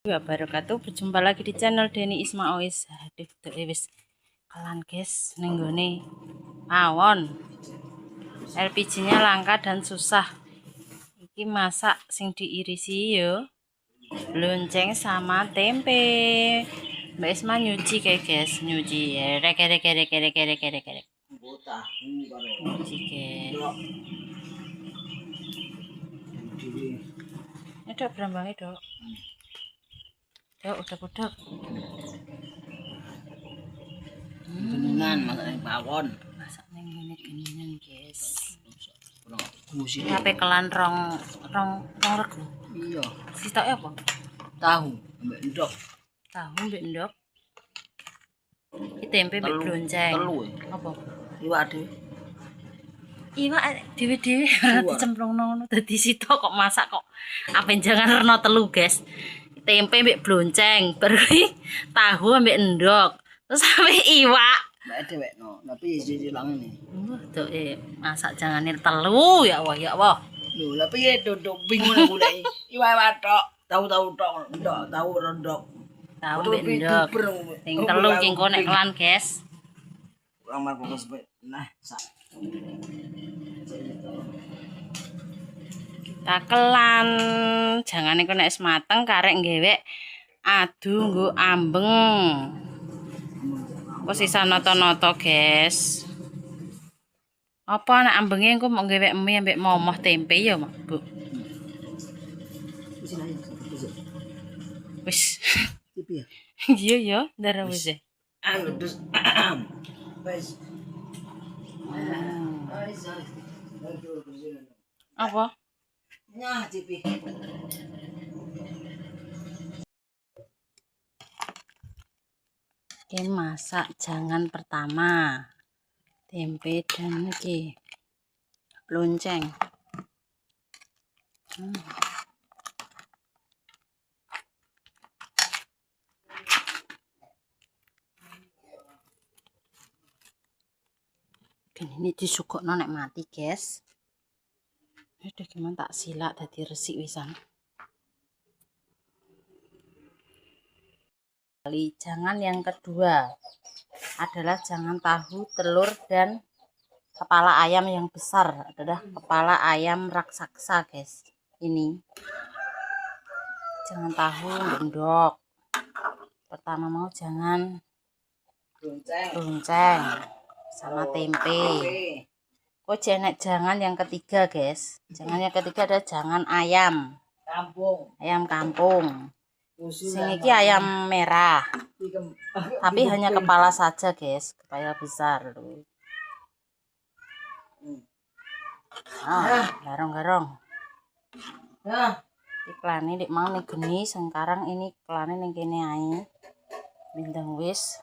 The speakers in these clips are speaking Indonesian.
Wabarakatuh. Berjumpa lagi di channel Denny Isma Ois. Aduh, tuh wis kelan guys ning gone pawon. LPG-nya langka dan susah. Iki masak sing diirisi yo lonceng sama tempe. Mbak Isma nyuci kayak guys, nyuci rek. Nyuci guys. Itu berambangnya dok. Dok udah. Geningan masak ning pawon. Masak ning ngene geningan guys. Gusi. Sampai kelan rong rego. Iya. Sitoke apa? Tahu ambek endok. Tahu mbek ndok. Iki tempe mbek blonceng. Telu. Apa? Iwak dhewe. Iwak dhewe-dhewe dicemplungno ngono dadi sitok kok masak kok. Apa jangan reno telu, guys. Tempe mbek blonceng, beri tahu ambek endok. Terus sampai iwak. Mbak dhewekno, tapi siji lang ini. Tuh masak jangan telu ya Allah. Lho, lha piye dodok bingung goleki. Iwak tok, tahu tok, ndok, tahu rendok. Tahu mbek endok. Sing telu ki engko nek kelan, guys. Kurang markos nah, sak. Takelan jangan iku nek wis mateng karek ngewek adu nggo ambeng. Kok sisa noto-noto, guys. Apa nek ambenge engko mau ngewek mie ambek momoh tempe ya, Bu? Wis. Piye? Iya ya, ndara wis. Ayo terus. Wis. Apa? Nyah cipi. Oke, masak jangan pertama tempe dan iki lonceng. Ini disukokno nek mati, guys. Udah gimana tak silak dadi resik wisan. Jangan yang kedua adalah jangan tahu, telur dan kepala ayam yang besar adalah kepala ayam raksasa, guys. Ini jangan tahu endok. Pertama mau jangan lonceng sama tempe. Kok jangan yang ketiga, guys. Jangan yang ketiga adalah jangan ayam kampung. Sing iki ayam merah. Tapi hanya kepala saja, guys. Kepala besar loh. Garong. Iklane dik mau ning geni sekarang ini iklane ning kene ae. Bintang wis.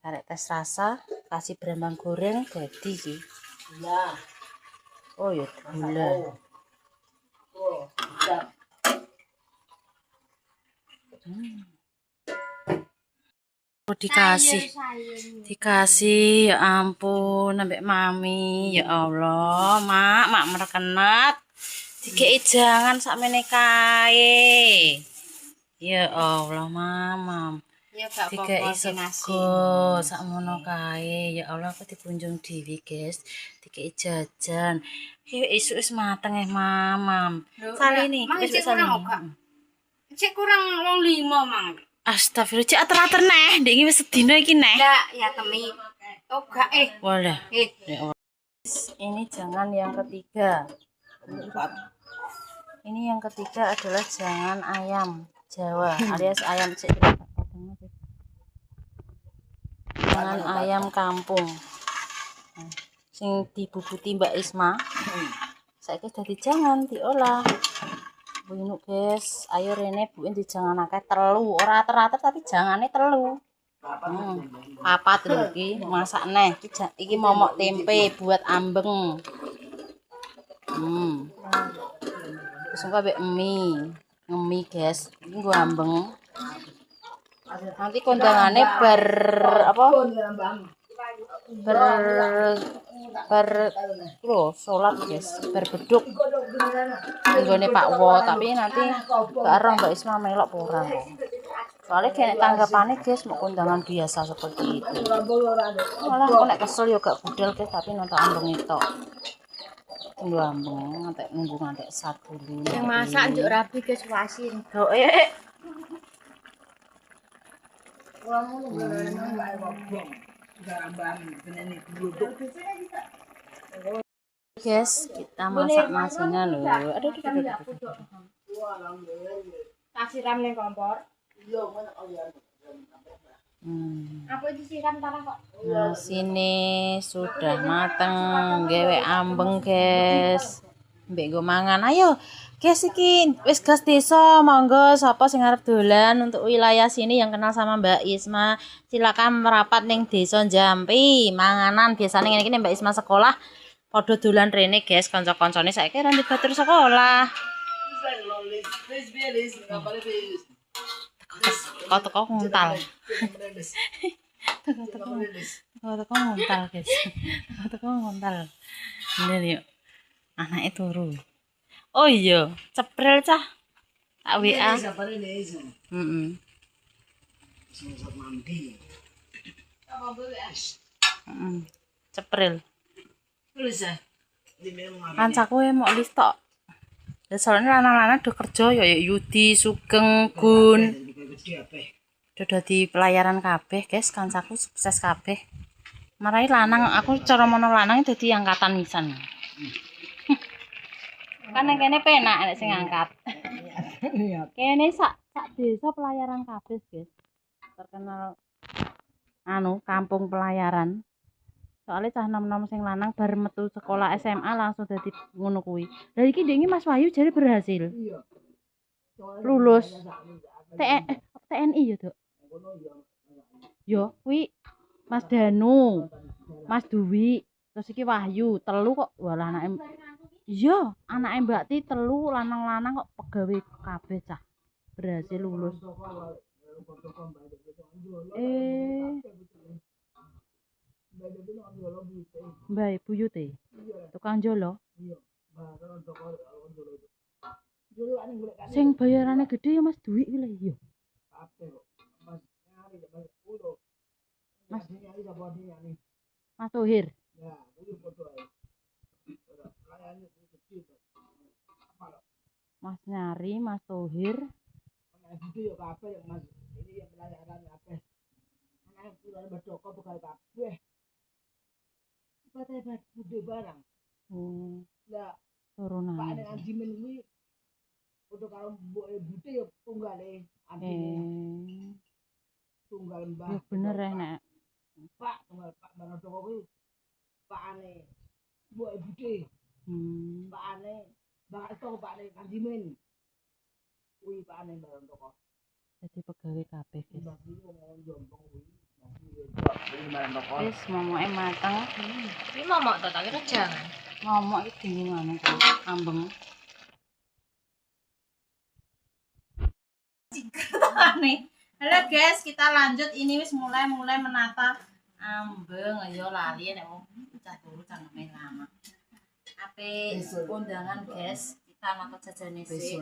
Karek tes rasa, kasih berambang goreng jadi iki. Iya. Oh ya gula. Oh, dikasih ya ampun ambek mami, ya Allah mak merekenat dikei jangan sakmene kae, ya Allah mamam dikei sego sakmono kae, ya Allah aku dipunjung dewi, guys, dikei jajan iki isuk wis mateng mamam saline wis cek kurang wong 5 mang. Astagfirullah, cek ater-ater neh, ndek iki wis sedina iki neh. Ndak, ya temi. Toga Walah. Ya Allah. Ini jangan yang ketiga. Ini yang ketiga adalah jangan ayam Jawa alias ayam cek. Jangan ayam kampung. Sing dibubuti Mbak Isma. Saiki dadi jangan diolah. Bunu, guys, ayo rene buin dijangan akeh telu, ora teratur tapi jangane telu. Papat lho iki, masak neh. Iki momok tempe buat ambeng. Terus engko mbek ngemi, guys. Iki nggo ambeng. Nanti kondangane bar apa? ber ber lho salat guys berbeduk nggone Pak Wo, tapi nanti gak ero Mbak Isma melok ora kok. Soalnya kayak tanggapane guys mau kondangan biasa seperti itu. Malah kok nek kesel yo gak budal guys, tapi nonton ambeng itu. Tunggu ambeng ngantek nunggu ngantek 1 dulu. Yang masak njuk rapi guys wasin. Oh, guys, kita masak nasinya loh. Aduh. Siram ning kompor. Aku disiram tanah kok. Nah, sini sudah mateng, gawe ambeng, guys. Mbek nggo mangan. Ayo, guys iki wis gas desa, monggo sapa sing arep dolan untuk wilayah sini yang kenal sama Mbak Isma, silakan merapat ning Desa Jampi. Manganan biasane ngene iki Mbak Isma sekolah padha dolan rene, guys. Kanca-kancane saiki ra batur sekolah. Teko nguntal. Teko nguntal, guys. Teko nguntal. Ini yuk. Anake turu. Oh iya, ceprel cah. Tak WA. Heeh. Ceprel. Kancaku mau list tok. Ya soalnya lanang-lanang do kerja ya Yudi, Sugeng, Gun. Udah dadi pelayaran kabeh, guys. Kancaku sukses kabeh. Marai lanang, aku cara mono lanang dadi angkatan nisan. Kan nang kene penak nek sing angkat. Kene sak desa pelayaran kabeh, guys. Terkenal kampung pelayaran. Soalnya cah nom-nom sing lanang bar metu sekolah SMA langsung dadi ngono kuwi. Lah iki dengi Mas Wahyu jare berhasil. Lulus. TNI ya, Dok. Yo, kuwi Mas Danu, Mas Duwi, terus iki Wahyu, telu kok. Walah anake. Iya, anake Mbak Ti telu lanang-lanang kok pegawai kabeh cah. Berhasil lulus. Mbak Buyute. Tukang jolo. Sing bayarane gede ya Mas Duwi kuwi lho iya. Mas Tohir. Mas Nyari, Mas Tohir. Turunan. Pak nek anjimen kuwi foto karo mboke Bute ya tunggale adine. Tunggal Mbah. Ya bener nek. Pak tunggal Pak Banodoko kuwi pakane mboke Bute. Pakane Mbah Eto pakane anjimen. Kuwi pakane Banodoko. Dadi pegawai kabeh, guys. Wis momoke mateng. Ini momok to tak kira jangan. Momok iki dingin ambeng. Halo guys, kita lanjut. Ini wis mulai menata ambeng. Ayo lali nek wong cah turu cangkeme lama. Ape undangan guys, kita nonton jajane sik.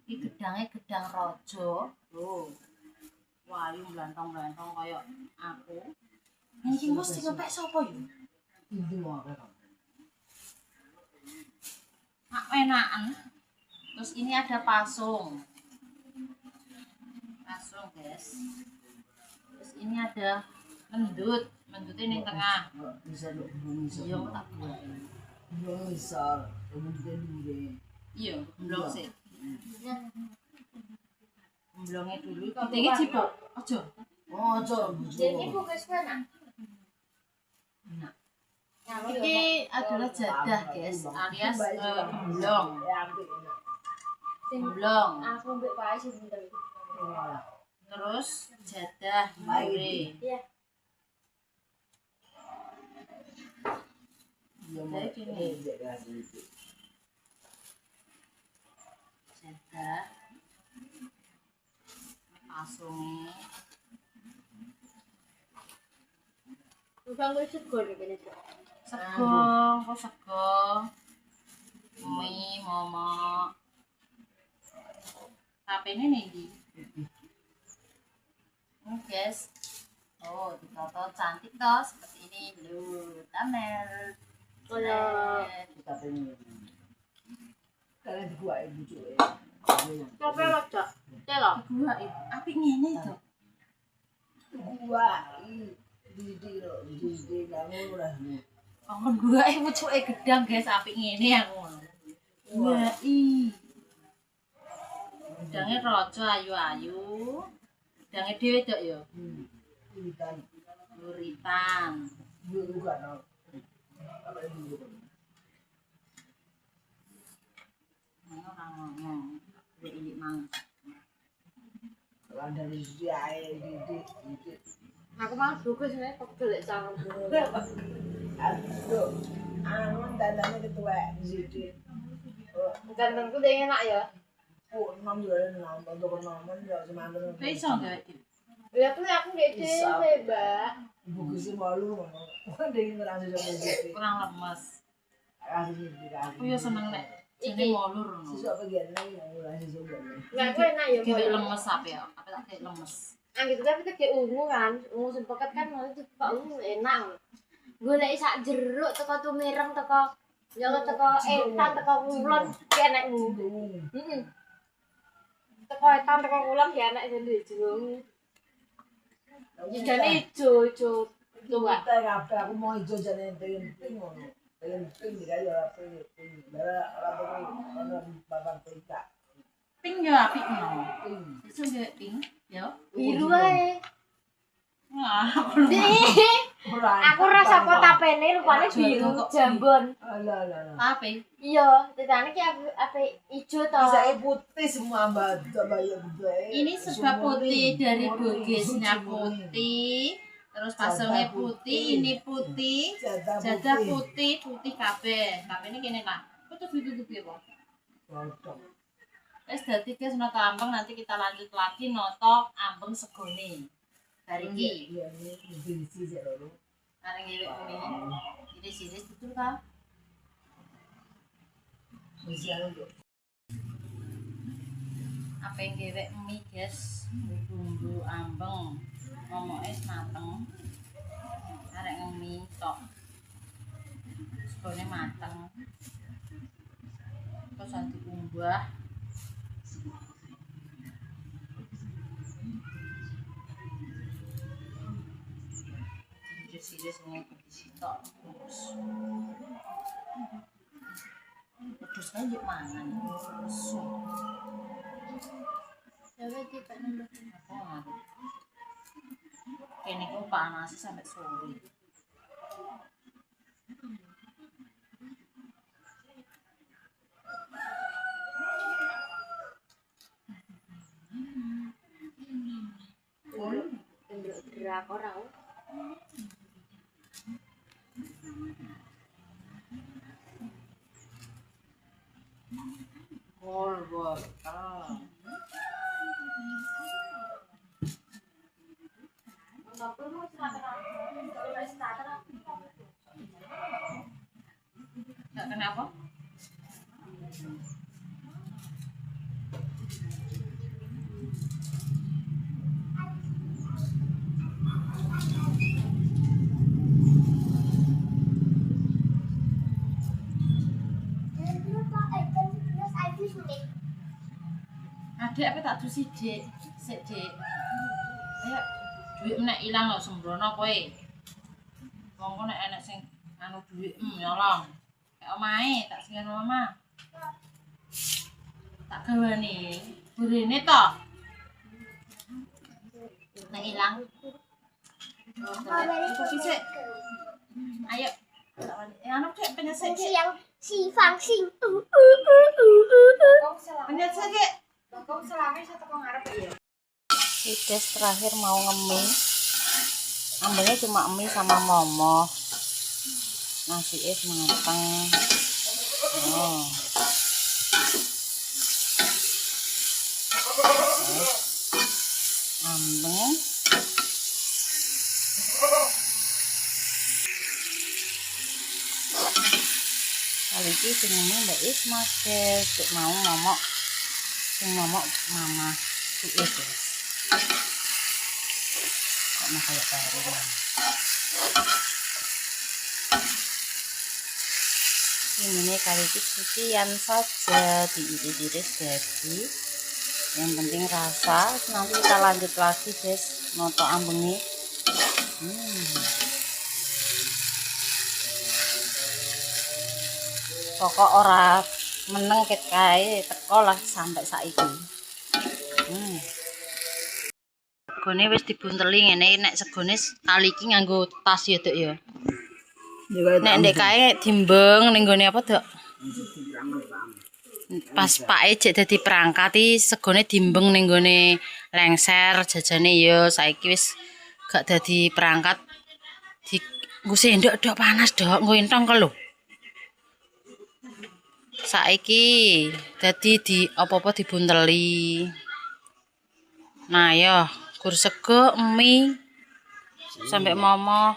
Iki gedange gedang raja. Lho. Wayu mlantong-mlantong kaya aku. Iki mesti ngepek sapa yo? Enakan. Terus ini ada pasung. Guys. Terus ini ada mendutnya ning tengah. Iya, tak buat. Iya, mblong sih. Mblongnya dulu. Ini cipok. Aja. Oh, aja. Jadi fokus mana? Nah. Ini adalah jadah, guys, alias mblong. Mblong. Aku mbek Pak Isi bentar. Terus jadah mbure. Iya. Jadi gini. Jadah. Pasungnya. bang wis segor kene. Sego, kok sego. Mie, momok. HP-nya nih di. Guys. Oh, ditoto cantik toh seperti ini. Lu, Tamel. Kalau Kita pengen. Kalian dua ibu cuy. kopi rada telo. Gua api ngene to. Gua di kamu lah. Kon gua pucuke gedang guys api ngene aku. Gua Gedangnya rojo ayu-ayu. Gedangnya dhewe dok ya. Ikan Luritan. juga no. Apa itu? Ora ngomong. Dek iki mang. Ada di air di. Aku mah buku sebenarnya kok golek sangat. Aduh, anu dandangnya ketua di situ. Gantengku dia enak ya. Oh, enam juga enam, untuk enam ya semangat. Iso enggak? Ya tuh aku gede Mbak. Buku sih malu, ada yang ngerasa sama situ. Kurang lemes. Kasih situ kasih. Aku ya seneng nek jane molur ngono. Sesuatu apa gini yang mulai sesuatu. Enggak gue enak ya. Kayak lemes apa ya? Apa tak kayak lemes. Ah gitu kan kita kayak ungu kan. Ungu sepekat kan nanti kok ungu enak. Gue lagi sak jeruk teko tumireng teko ya teko etan teko kulon kayak enak ungu. Teko etan teko kulon kayak enak jadi jeruk. Jane ijo tua. Kita ngapain? Aku mau hijau jadi pengen pink ngono. Pengen pink dikali orang pink. Bara orang babang pika. Pink ya apik ngono. Pink. Iso gak pink? Ya. Biru ae. Wah, aku Aku rasa potapene rupane biru jambon. Alah alah. Apa? Iya, tetane ki apa ijo to. Bisa putih semua mbak bayar Ini sebab putih dari bogesnya putih, terus pasangnya putih, ini putih, jadah putih, putih kabeh. Kabeh ini kene lah. Kok tutup ya, Pak? Wes dadi guys noto ambeng nanti kita lanjut lagi noto ambeng segone. Dari iki. Iya ini diisi sih lho. Areng ngewe mie. Ini sini tutur kan. Bisa lho. Apa yang ngewe mie guys? Bumbu ambeng. Momoke mateng. Arek mie tok. Segone mateng. Terus diumbah. Siris ngene sitok. Terus kan yuk mangan. Lesu. Coba tipe nambah. Kene ku panas sampai sore. Drakor aku. Kolbor. Enggak kenapa? Adek apa tak dusi Dik? Sik Dik. Ayo duit nek ilang lho sembrono kowe. Wong kok nek enek sing anu duit nyolong. Kayak omahe tak singen mama. Tak gawane. Burine to. Nek ilang. Cukup sik. Ayo. Anu cek penyesek. Yang si Fangsing. Penyesek Dik. Kok selame satu kok ngarep ya. Guys terakhir mau ngemih. Ambilnya cuma mie sama momo. Nasi es mateng. Oh. Ambeng. iki jenenge Mbak Ismas guys. Cuk mau momok sing momok mama suwe guys. Kok nah kayak baru. Ini kali ini cucian saja diiris-iris jadi. Yang penting rasa. Nanti kita lanjut lagi guys. Noto ambengi. Pokok ora meneng ket kae teko lah sampai saiki. Segone wis dibunteli ngene nek segone kali iki nganggo tas ya, Dok ya. Nek ndek kae dimbeng ning gone apa, Dok? Pas pake jek dadi perangkat iki segone dimbeng ning gone lengser jajane ya saiki wis gak dadi perangkat. Nggo sendok Dok panas, Dok, nggo entong ke lho. Saiki dadi di apa-apa dibunteli. Nah, yo gur sego mie sampai momo.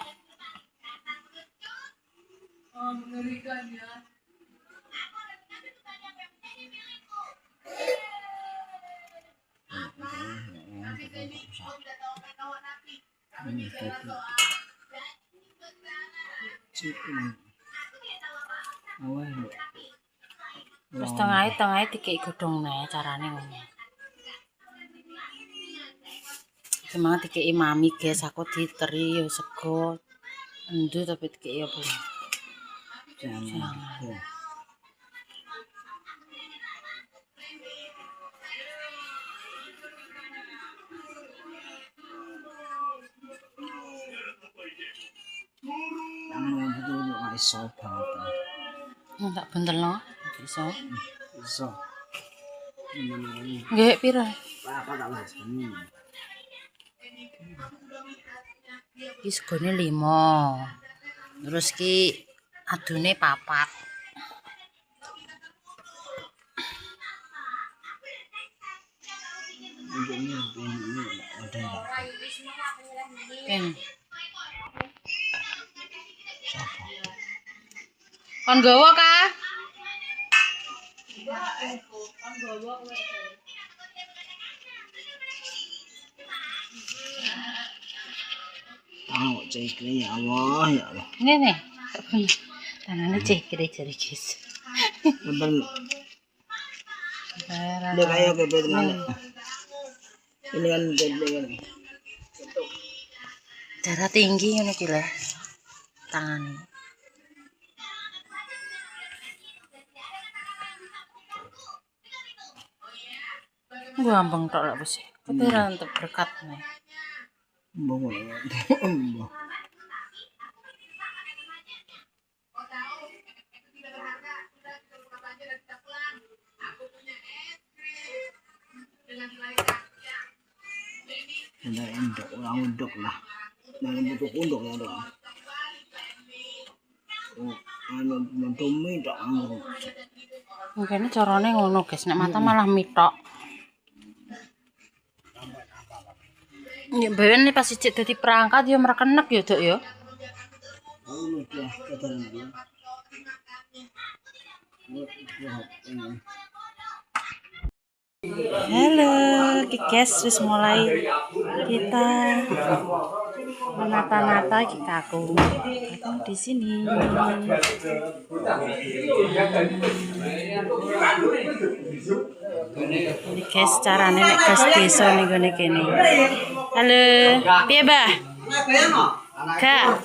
Terus tengah dikei godhong nih carane ngono. Cuma dikei mami guys, aku diteri yo sego endu tapi dikei apa. Jangan. Iso banget. Tak bentelno, iso. Iso. Nggih pira? Apa tak mas? Iki segone 5. Terus ki adune 4. Kon gowo kah? Oh, cekre ya Allah, ya Allah. Ngene. Tanane cekre jari guys. Bener. Dia kayak gebet mana? Ini kan gede kan. Darah tinggi ngono ki lho. Tangane. Gua ambeng tok lek wis. Keteran untuk berkat nih. Mbok. Udah induk, orang induk lah. Jangan butuh unduk ya dong. Anu mentumi tak anu. Mungkin carane ngono guys, nek mata malah mitok. Ya bawen nih pas ijek dadi perangkat ya mrekenek ya, Dok ya. Oh, ya, keteran. Halo, guys, wis mulai kita menata-nata aku di sini. Ini guys, carane nek gas desa ning gone kene. Halo, piye, Bah? Kak.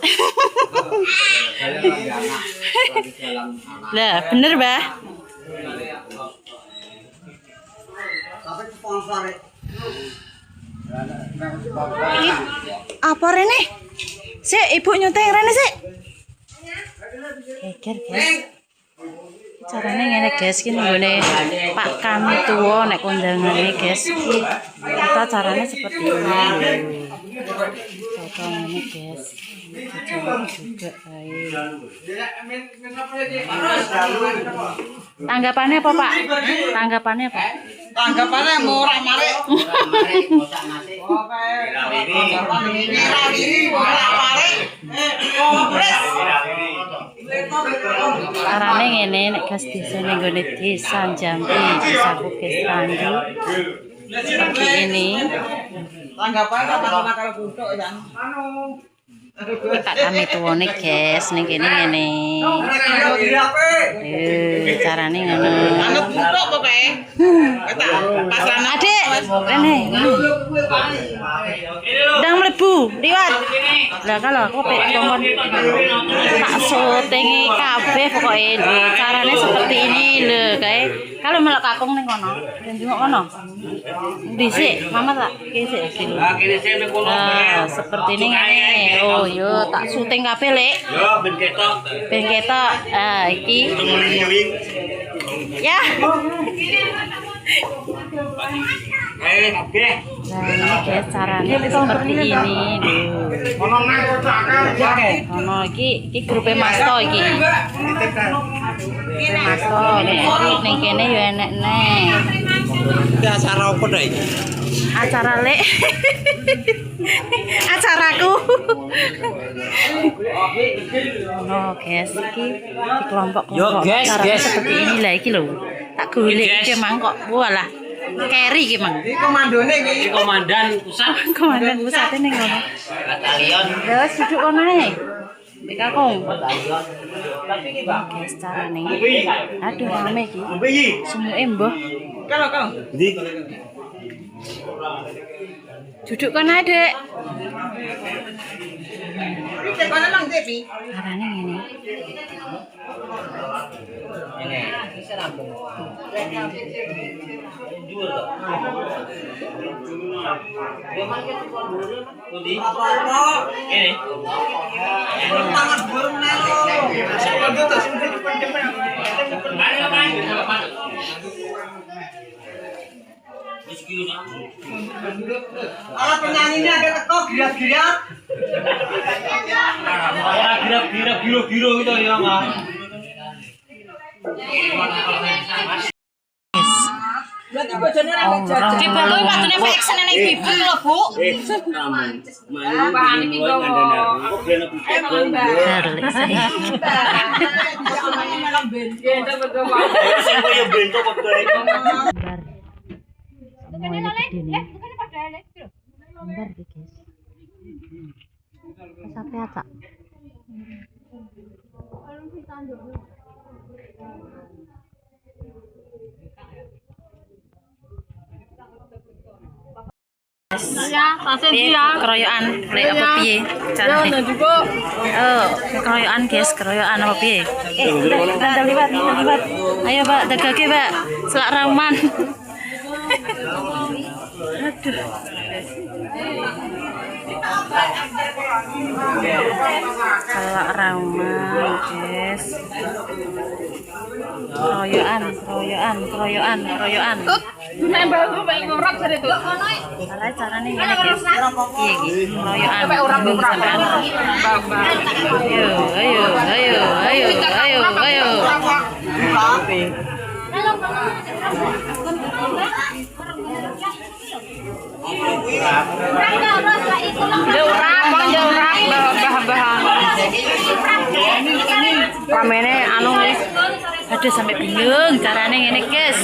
Lah, bener, Bah? Iki apa rene? Sik, ibu nyuting rene sik. Geger, guys. Carane ngene guys, iki nggone Pak kami tuwa nek kondangane guys. Kita caranya seperti ini. Coba ngene guys. Coba juga baik. Tanggapannya apa, Pak? Tanggapannya apa? Tanggapannya murah marik. Carane ngene nek gas desa ning gone desa Jambi, desaku Gas Tandi. Seperti ini. Tanggapan sama kalau kutuk kan. Kak kami tuwane guys ning kene ngene. Carane ngono. Anggap kutuk pokoke. Pasan Adik, rene. Ndang mlebu, liwat. Lah kalau aku pek kongkon tak syutingi kabeh pokoke lho. Carane seperti ini lho, kae. Kalau melok kakung ning kono, njungok kono. Dhisik, Mama tak kisik sini. Seperti ini ngene. Oh, yo tak syuting kabeh, Lek. Yo, ben ketok. Ben ketok. Iki. Ya. Kabeh. Nah, ini guys caranya seperti ini. Ono iki grupe Masto iki. Masto ning kene yo enek neh. Iki acara apa dah iki? Acara Lek. Acaraku. Oh, guys, iki di kelompok-kelompok. Yo, guys, Caranya guys. seperti ini lah iki lho. Tak golek iki mang kok. Walah. Carry iki mang. Iki komandone iki. Komandan pusat Komandan pusat ning ngono. batalion. Ya wis duduk kono ae. Nek kakung. Guys, carane. Aduh rame iki. Semuke mbah. Kalau. Ndi? Duduk kono ae, Dek. Iki kono nang TV. Carane ngene. Ini. Tangan burung nelo. Ala penyanyinya ada teko girat-girat. Ora gira-gira giro-giro gitu ya, Mas. Berarti bojone ora jajan. Iki bapak watune vaksin ning bibi lho, Bu. Bahan iki Darlek saya. Sing koyo bento kok bae. Semuanya gede nih. Bentar deh, guys. Sampai apa? Piye keroyokan lek apa piye carane? Oh, keroyokan guys, keroyokan apa piye? Bentar liwat. Ayo, Pak, dagake, Pak. Selak rauman. Aduh. Selak rauman, guys. Keroyokan. Salah carane ngene, guys. Piye iki? Keroyokan. Sampean. Ayo. Ramene anu aduh sampai bingung carane ngene guys.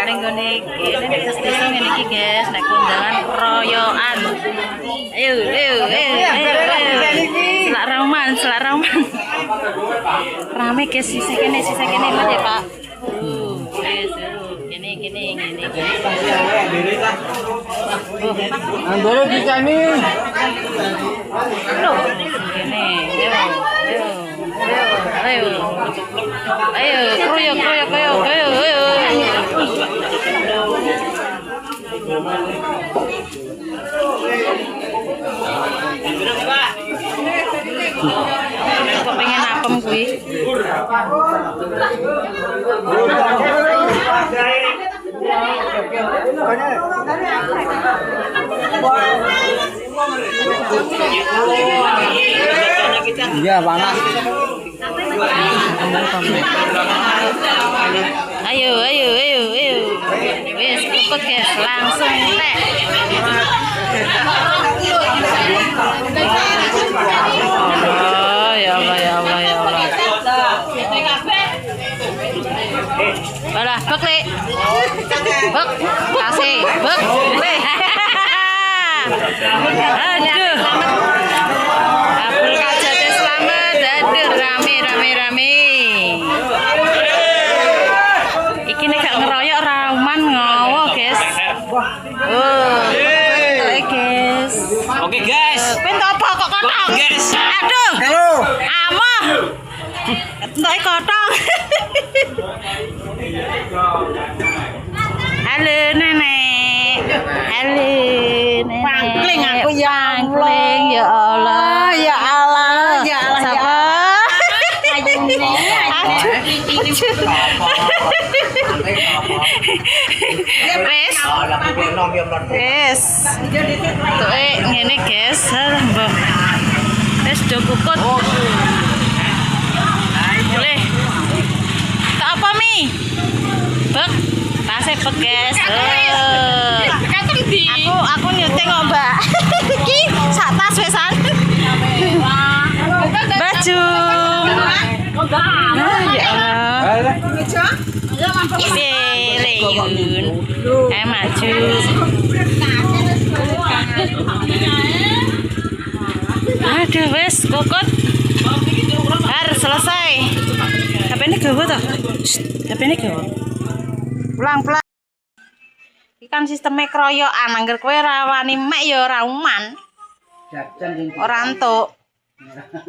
Ning gone kene nek desa ngene iki guys, nek kondangan royokan. Ayo. Selak rauman. Rame guys, sisa kene Mas ya, Pak. Guys, gini. Andoro bisa nih. Loh, gini. Ayo, kroyok. Kok pengen apem kuwi? Iya, panas. Ayo. Wis cepet guys, langsung tek. Oh, ya Allah. Alah, bek le. Bek, kasih, bek, le. Aduh. Abdul Kajate selamat. Aduh, rame. Iki nek gak ngeroyok rauman ngowo, guys. Oh. Guys. Oke guys. Pintu apa kok kotak? Guys. Aduh. Halo. Amoh. Entuk kotak. Halo nenek. Halo nenek. Pangkling aku ya Pangkling ya Allah. Ya Allah. Ya Allah. Siapa? Wes. Wes. Tuh ngene guys. Mbah. Wes do kukut. Boleh. Tak apa mi? Bek. Tasih bek guys. Aku nyuting kok, Mbak. Iki sak tas wesan. Baju. Ya Allah. Leyun. Maju. Aduh wes kokot. Harus selesai. HP ini gawe toh? HP ini gawe. Pulang. Ikan sistemnya keroyokan, angger kowe rawani mek ya rauman. Ora entuk.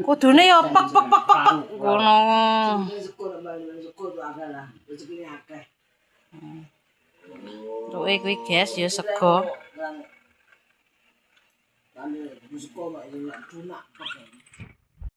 Kudune ya pek ngono. Tuwe kuwi guys ya sego.